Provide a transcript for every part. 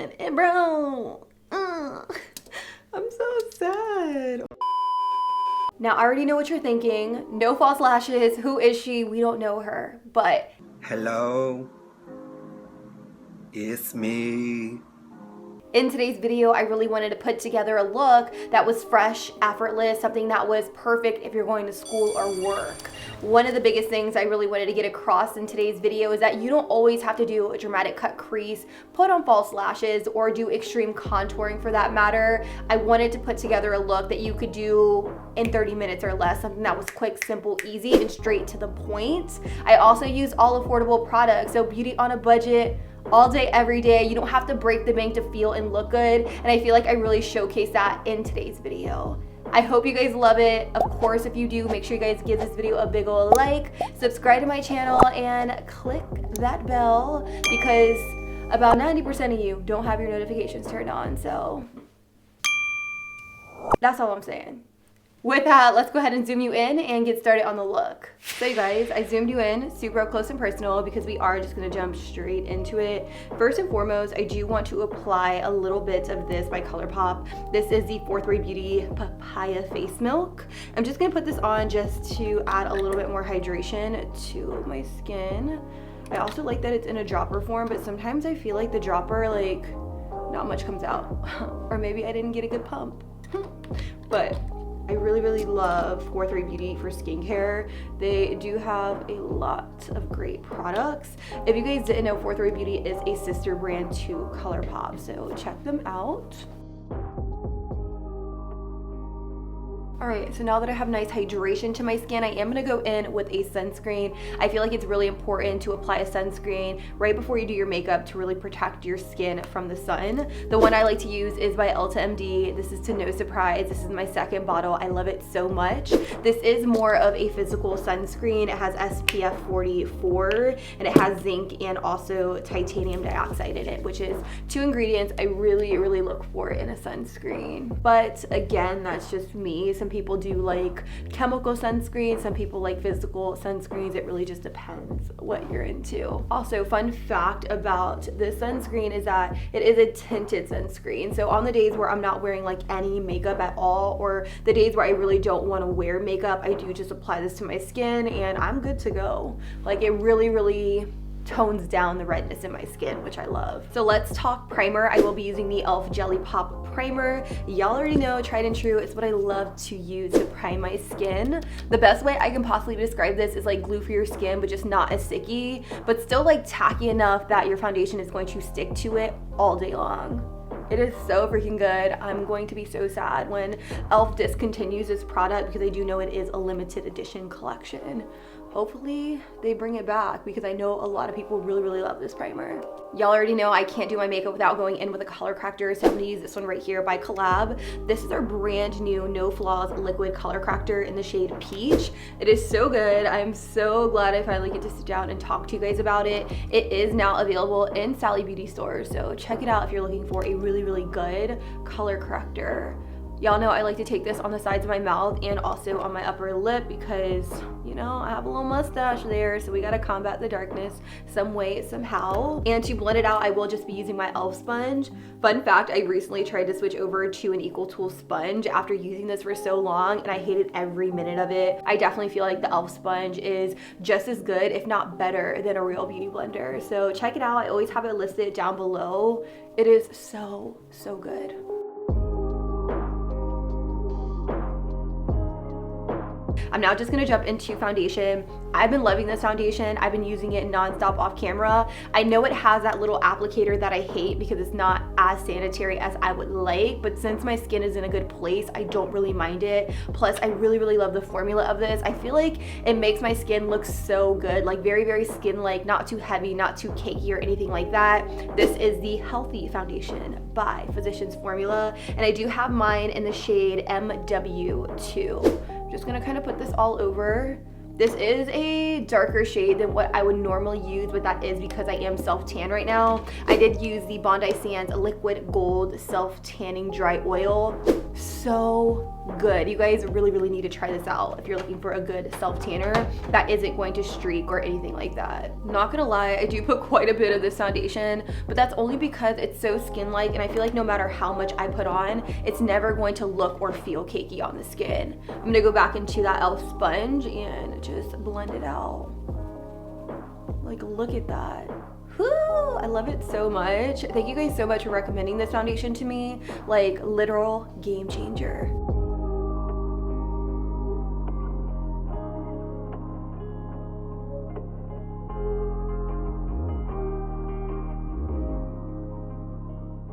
on. And bro, I'm so sad. Now, I already know what you're thinking. No false lashes. Who is she? We don't know her. But hello, it's me. in today's video, I really wanted to put together a look that was fresh, effortless, something that was perfect if you're going to school or work. One of the biggest things I really wanted to get across in today's video is that you don't always have to do a dramatic cut crease, put on false lashes, or do extreme contouring for that matter. I wanted to put together a look that you could do in 30 minutes or less, something that was quick, simple, easy, and straight to the point. I also used all affordable products, so beauty on a budget, all day, every day. You don't have to break the bank to feel and look good, and I feel like I really showcased that in today's video. I hope you guys love it. Of course, if you do, make sure you guys give this video a big ol' like, subscribe to my channel, and click that bell because about 90% of you don't have your notifications turned on, so that's all I'm saying. With that, let's go ahead and zoom you in and get started on the look. So you guys, I zoomed you in super up close and personal because we are just gonna jump straight into it. First and foremost, I do want to apply a little bit of this by ColourPop. This is the 4-3 Beauty Papaya Face Milk. I'm just gonna put this on just to add a little bit more hydration to my skin. I also like that it's in a dropper form, but sometimes I feel like the dropper, like, not much comes out. Or maybe I didn't get a good pump. But I really love 4-3 Beauty for skincare. They do have a lot of great products. If you guys didn't know, 4-3 Beauty is a sister brand to ColourPop, so check them out. All right, so now that I have nice hydration to my skin, I am gonna go in with a sunscreen. I feel like it's really important to apply a sunscreen right before you do your makeup to really protect your skin from the sun. The one I like to use is by Ulta MD. This is to no surprise. This is my second bottle. I love it so much. This is more of a physical sunscreen. It has SPF 44 and it has zinc and also titanium dioxide in it, which is 2 ingredients I really look for in a sunscreen. But again, that's just me. Some people do like chemical sunscreen, some people like physical sunscreens. It really just depends what you're into. Also, fun fact about this sunscreen is that it is a tinted sunscreen. So on the days where I'm not wearing like any makeup at all, or the days where I really don't want to wear makeup, I do just apply this to my skin and I'm good to go. Like, it really tones down the redness in my skin, which I love. So let's talk primer. I will be using the e.l.f. Jelly Pop Primer. Y'all already know, tried and true. It's what I love to use to prime my skin. The best way I can possibly describe this is like glue for your skin, but just not as sticky, but still like tacky enough that your foundation is going to stick to it all day long. It is so freaking good. I'm going to be so sad when e.l.f. discontinues this product because I do know it is a limited edition collection. Hopefully they bring it back because I know a lot of people really love this primer. Y'all already know I can't do my makeup without going in with a color corrector, so I'm gonna use this one right here by Collab. This is our brand new No Flaws liquid color corrector in the shade Peach. It is so good. I'm so glad I finally get to sit down and talk to you guys about it. It is now available in Sally Beauty stores, so check it out if you're looking for a really good color corrector. Y'all know I like to take this on the sides of my mouth and also on my upper lip because, you know, I have a little mustache there, so we gotta combat the darkness some way, somehow. And to blend it out, I will just be using my e.l.f. sponge. Fun fact, I recently tried to switch over to an Equal Tool sponge after using this for so long, and I hated every minute of it. I definitely feel like the e.l.f. sponge is just as good, if not better, than a real beauty blender. So check it out. I always have it listed down below. It is so good. I'm now just gonna jump into foundation. I've been loving this foundation. I've been using it nonstop off camera. I know it has that little applicator that I hate because it's not as sanitary as I would like, but since my skin is in a good place, I don't really mind it. Plus, I really love the formula of this. I feel like it makes my skin look so good, like very skin-like, not too heavy, not too cakey or anything like that. This is the Healthy Foundation by Physicians Formula, and I do have mine in the shade MW2. Just gonna kind of put this all over. This is a darker shade than what I would normally use, but that is because I am self-tan right now. I did use the Bondi Sands Liquid Gold Self-Tanning Dry Oil. so good. You guys really need to try this out if you're looking for a good self tanner that isn't going to streak or anything like that. Not gonna lie, I do put quite a bit of this foundation, but that's only because it's so skin-like, and I feel like no matter how much I put on, it's never going to look or feel cakey on the skin. I'm gonna go back into that e.l.f. sponge and just blend it out. Like, look at that. Woo, I love it so much. Thank you guys so much for recommending this foundation to me. Like, literal game changer.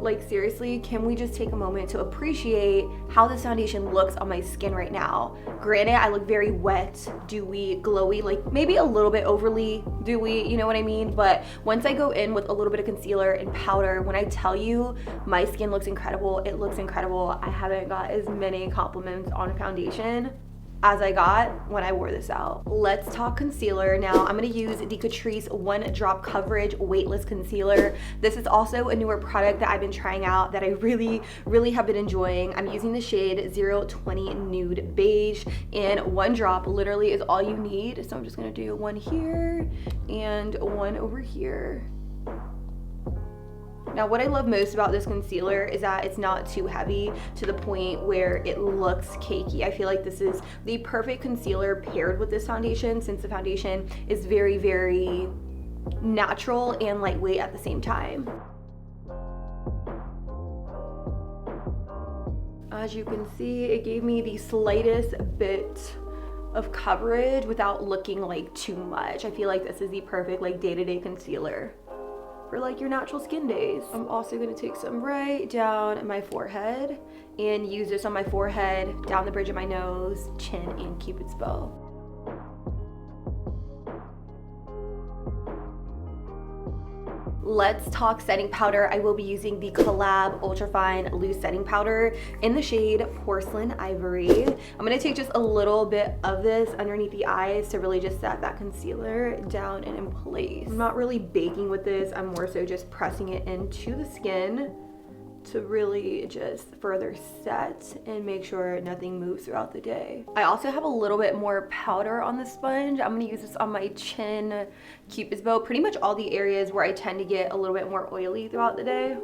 Like, seriously, can we just take a moment to appreciate how this foundation looks on my skin right now? Granted, I look very wet, dewy, glowy, like maybe a little bit overly dewy, you know what I mean? But once I go in with a little bit of concealer and powder, when I tell you my skin looks incredible, it looks incredible. I haven't got as many compliments on foundation as I got when I wore this out. Let's talk concealer. Now I'm gonna use the Catrice One Drop Coverage Weightless Concealer. This is also a newer product that I've been trying out that I really have been enjoying. I'm using the shade 020 Nude Beige, and one drop literally is all you need. So I'm just gonna do one here and one over here. Now, what I love most about this concealer is that it's not too heavy to the point where it looks cakey. I feel like this is the perfect concealer paired with this foundation, since the foundation is very natural and lightweight at the same time. As you can see, it gave me the slightest bit of coverage without looking like too much. I feel like this is the perfect like day-to-day concealer for like your natural skin days. I'm also gonna take some right down my forehead and use this on my forehead, down the bridge of my nose, chin, and Cupid's bow. Let's talk setting powder. I will be using the Collab Ultra Fine Loose Setting Powder in the shade Porcelain Ivory. I'm gonna take just a little bit of this underneath the eyes to really just set that concealer down and in place. I'm not really baking with this. I'm more so just pressing it into the skin to really just further set and make sure nothing moves throughout the day. I also have a little bit more powder on the sponge. I'm gonna use this on my chin, Cupid's bow, pretty much all the areas where I tend to get a little bit more oily throughout the day.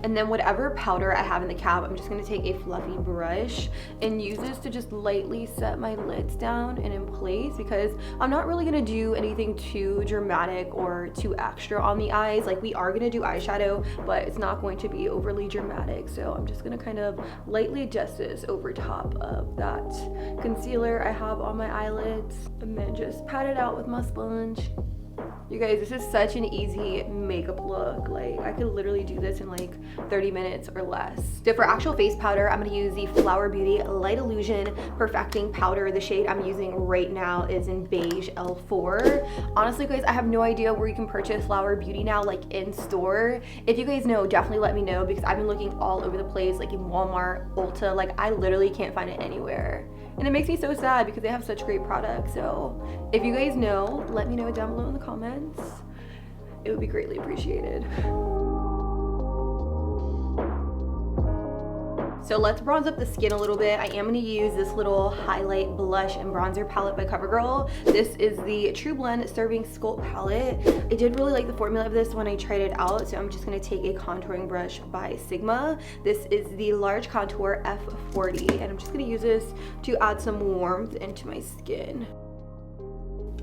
And then whatever powder I have in the cap, I'm just gonna take a fluffy brush and use this to just lightly set my lids down and in place, because I'm not really gonna do anything too dramatic or too extra on the eyes. Like, we are gonna do eyeshadow, but it's not going to be overly dramatic. So I'm just gonna kind of lightly adjust this over top of that concealer I have on my eyelids, and then just pat it out with my sponge. You guys, this is such an easy makeup look. Like, I could literally do this in like 30 minutes or less. So for actual face powder, I'm gonna use the Flower Beauty Light Illusion Perfecting Powder. The shade I'm using right now is in Beige L4. Honestly, guys, I have no idea where you can purchase Flower Beauty now, like in store. If you guys know, definitely let me know, because I've been looking all over the place, like in Walmart, Ulta, like I literally can't find it anywhere. And it makes me so sad because they have such great products. So if you guys know, let me know down below in the comments. It would be greatly appreciated. So let's bronze up the skin a little bit. I am gonna use this little highlight blush and bronzer palette by CoverGirl. This is the True Blend Serving Sculpt palette. I did really like the formula of this when I tried it out, so I'm just gonna take a contouring brush by Sigma. This is the Large Contour F40, and I'm just gonna use this to add some warmth into my skin.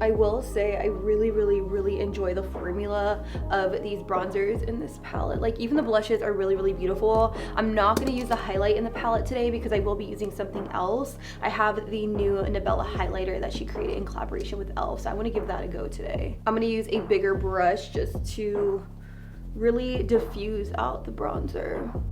I will say I really enjoy the formula of these bronzers in this palette. Like, even the blushes are really beautiful. I'm not going to use the highlight in the palette today because I will be using something else. I have the new Nabella highlighter that she created in collaboration with e.l.f, so I want to give that a go today. I'm going to use a bigger brush just to really diffuse out the bronzer.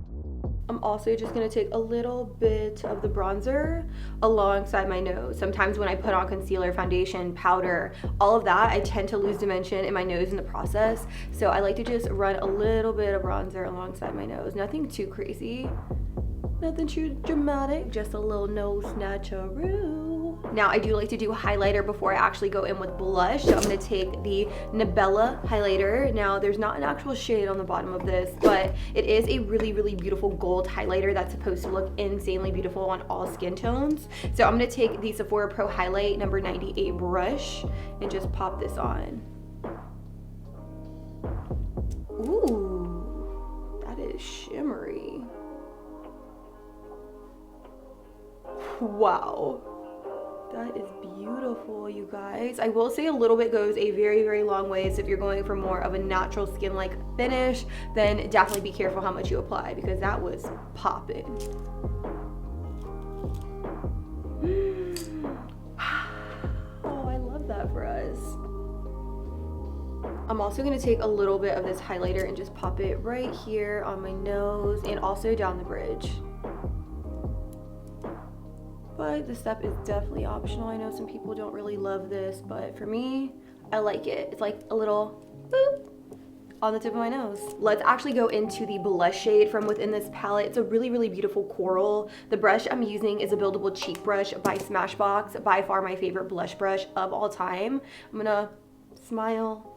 I'm also just gonna take a little bit of the bronzer alongside my nose. Sometimes when I put on concealer, foundation, powder, all of that, I tend to lose dimension in my nose in the process. So I like to just run a little bit of bronzer alongside my nose. Nothing too crazy, nothing too dramatic, just a little nose snatcheroo. Now I do like to do highlighter before I actually go in with blush, so I'm gonna take the Nabella highlighter. Now there's not an actual shade on the bottom of this, but it is a really, really beautiful gold highlighter that's supposed to look insanely beautiful on all skin tones. So I'm gonna take the Sephora Pro Highlight number 98 brush and just pop this on. Ooh, that is shimmery. Wow. That is beautiful, you guys. I will say a little bit goes a very, very long way. So if you're going for more of a natural skin-like finish, then definitely be careful how much you apply, because that was popping. Oh, I love that for us. I'm also gonna take a little bit of this highlighter and just pop it right here on my nose and also down the bridge. But this step is definitely optional. I know some people don't really love this, but for me, I like it. It's like a little boop on the tip of my nose. Let's actually go into the blush shade from within this palette. It's a really, really beautiful coral. The brush I'm using is a buildable cheek brush by Smashbox, by far my favorite blush brush of all time. I'm gonna smile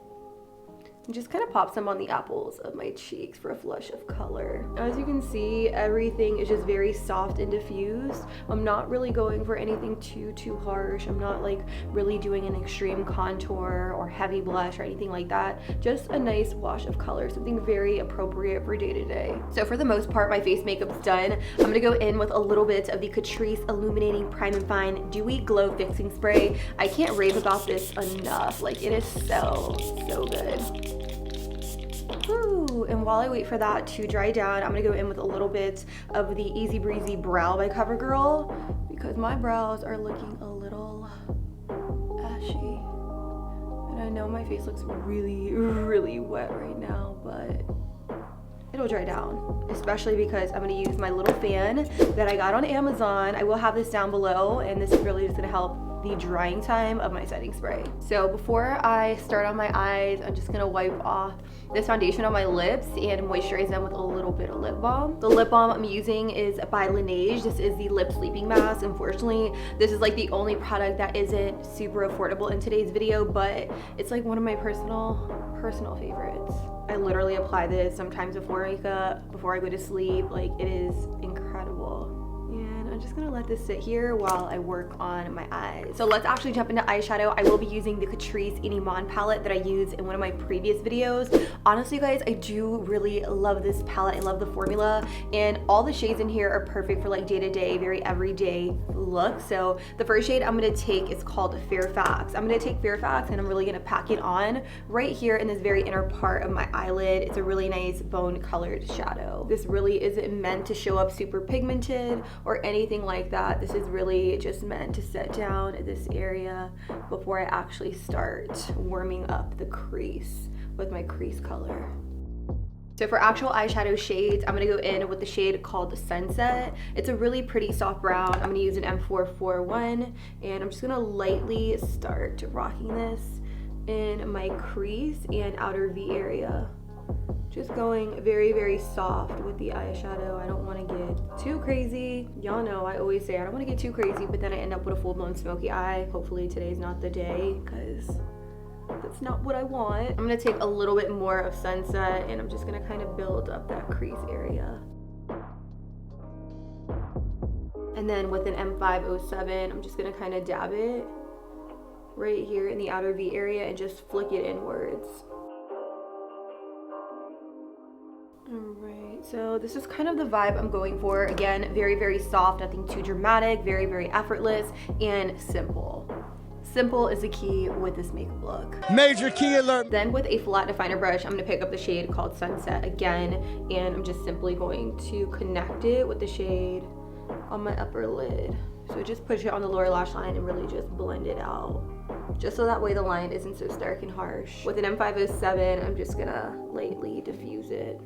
and just kind of pop some on the apples of my cheeks for a flush of color. As you can see, everything is just very soft and diffused. I'm not really going for anything too harsh. I'm not like really doing an extreme contour or heavy blush or anything like that. Just a nice wash of color, something very appropriate for day to day. So for the most part, my face makeup's done. I'm gonna go in with a little bit of the Catrice Illuminating Prime and Fine Dewy Glow Fixing Spray. I can't rave about this enough. Like, it is so good. Ooh, and while I wait for that to dry down, I'm gonna go in with a little bit of the Easy Breezy Brow by CoverGirl, because my brows are looking a little ashy. And I know my face looks really, really wet right now, but it'll dry down, especially because I'm gonna use my little fan that I got on Amazon. I will have this down below, and this is really just gonna help the drying time of my setting spray. So before I start on my eyes, I'm just gonna wipe off this foundation on my lips and moisturize them with a little bit of lip balm. The lip balm I'm using is by Laneige. This is the lip sleeping mask. Unfortunately, this is like the only product that isn't super affordable in today's video, but it's like one of my personal favorites. I literally apply this sometimes before makeup, before I go to sleep. Like, it is incredible. And I'm just gonna let this sit here while I work on my eyes. So let's actually jump into eyeshadow. I will be using the Catrice Inimon palette that I used in one of my previous videos. Honestly, guys, I do really love this palette. I love the formula, and all the shades in here are perfect for like day-to-day, very everyday look. So the first shade I'm gonna take is called Fairfax. I'm gonna take Fairfax and I'm really gonna pack it on right here in this very inner part of my eyelid. It's a really nice bone colored shadow. This really isn't meant to show up super pigmented or anything like that. This is really just meant to set down this area before I actually start warming up the crease with my crease color. So for actual eyeshadow shades, I'm gonna go in with the shade called Sunset. It's a really pretty soft brown. I'm gonna use an M441, and I'm just gonna lightly start rocking this in my crease and outer V area. Just going very, very soft with the eyeshadow. I don't want to get too crazy. Y'all know I always say I don't want to get too crazy, but then I end up with a full-blown smoky eye. Hopefully today's not the day, because that's not what I want. I'm going to take a little bit more of Sunset, and I'm just going to kind of build up that crease area. And then with an M507, I'm just going to kind of dab it right here in the outer V area and just flick it inwards. Alright, so this is kind of the vibe I'm going for. Again, very, very soft, nothing too dramatic, very, very effortless, and simple. Simple is the key with this makeup look. Major key alert. Then with a flat definer brush, I'm going to pick up the shade called Sunset again, and I'm just simply going to connect it with the shade on my upper lid. So just push it on the lower lash line and really just blend it out, just so that way the line isn't so stark and harsh. With an M507, I'm just gonna lightly diffuse it.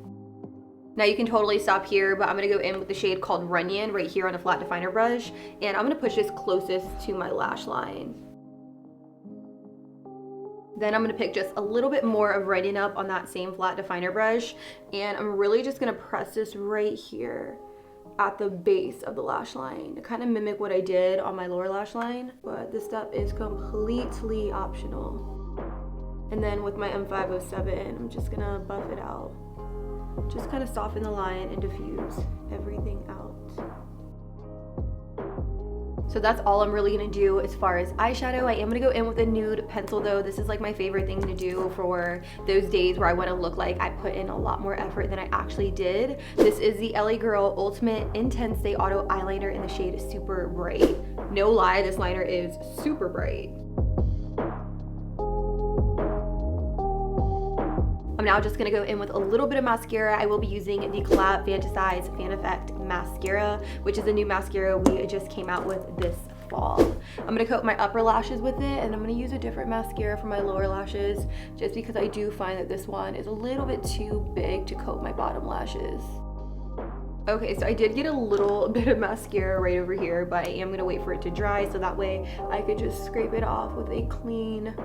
Now you can totally stop here, but I'm gonna go in with the shade called Runyon right here on a flat definer brush, and I'm gonna push this closest to my lash line. Then I'm gonna pick just a little bit more of Runyon up on that same flat definer brush, and I'm really just gonna press this right here at the base of the lash line to kind of mimic what I did on my lower lash line, but this step is completely optional. And then with my M507, I'm just gonna buff it out. Just kind of soften the line and diffuse everything out. So that's all I'm really gonna do as far as eyeshadow. I am gonna go in with a nude pencil though. This is like my favorite thing to do for those days where I wanna look like I put in a lot more effort than I actually did. This is the LA Girl Ultimate Intense Day Auto Eyeliner in the shade Super Bright. No lie, this liner is super bright. I'm now just gonna go in with a little bit of mascara. I will be using the Collab Fantasize Fan Effect Mascara, which is a new mascara we just came out with this fall. I'm gonna coat my upper lashes with it, and I'm gonna use a different mascara for my lower lashes, just because I do find that this one is a little bit too big to coat my bottom lashes. Okay, so I did get a little bit of mascara right over here, but I am gonna wait for it to dry so that way I could just scrape it off with a clean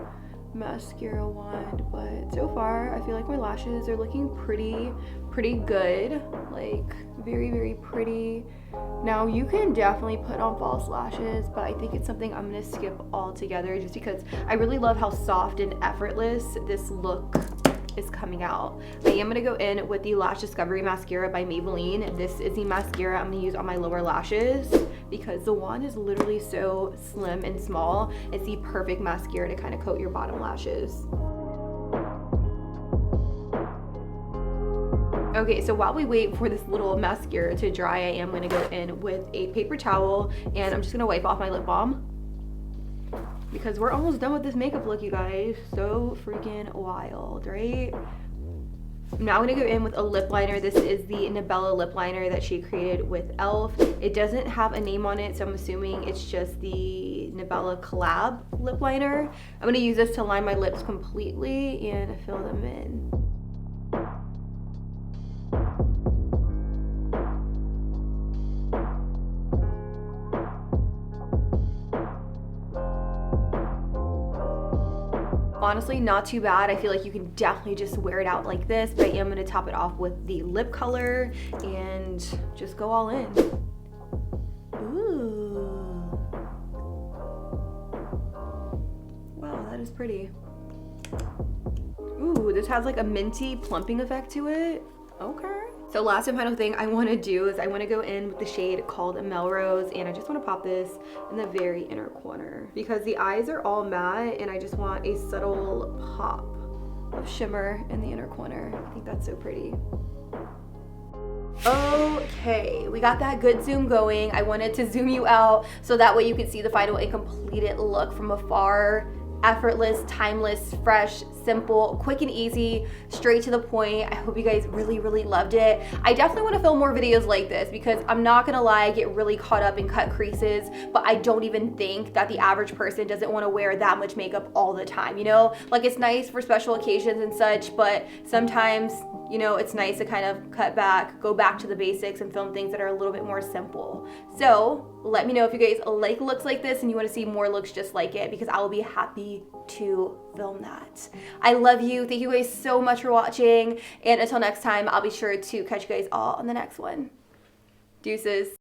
mascara wand. But so far I feel like my lashes are looking pretty good, like very pretty. Now you can definitely put on false lashes, but I think it's something I'm gonna skip altogether just because I really love how soft and effortless this look is coming out. I am gonna go in with the Lash Discovery Mascara by Maybelline. This is the mascara I'm gonna use on my lower lashes because the wand is literally so slim and small. It's the perfect mascara to kind of coat your bottom lashes. Okay, so while we wait for this little mascara to dry, I am gonna go in with a paper towel and I'm just gonna wipe off my lip balm because we're almost done with this makeup look, you guys. So freaking wild, right? Now I'm gonna go in with a lip liner. This is the Nabella lip liner that she created with e.l.f. It doesn't have a name on it, so I'm assuming it's just the Nabella collab lip liner. I'm gonna use this to line my lips completely and fill them in. Honestly, not too bad. I feel like you can definitely just wear it out like this, but I am gonna top it off with the lip color and just go all in. Ooh. Wow, that is pretty. Ooh, this has like a minty plumping effect to it. Okay. So last and final thing I want to do is I want to go in with the shade called Melrose, and I just want to pop this in the very inner corner because the eyes are all matte and I just want a subtle pop of shimmer in the inner corner. I think that's so pretty. Okay, we got that good zoom going. I wanted to zoom you out so that way you could see the final and completed look from afar. Effortless, timeless, fresh, simple, quick and easy, straight to the point. I hope you guys really loved it. I definitely want to film more videos like this because I'm not gonna lie, I get really caught up in cut creases, but I don't even think that the average person doesn't want to wear that much makeup all the time, you know? Like, it's nice for special occasions and such, but sometimes, you know, it's nice to kind of cut back, go back to the basics and film things that are a little bit more simple. So let me know if you guys like looks like this and you want to see more looks just like it, because I will be happy to film that. I love you. Thank you guys so much for watching. And until next time, I'll be sure to catch you guys all on the next one. Deuces.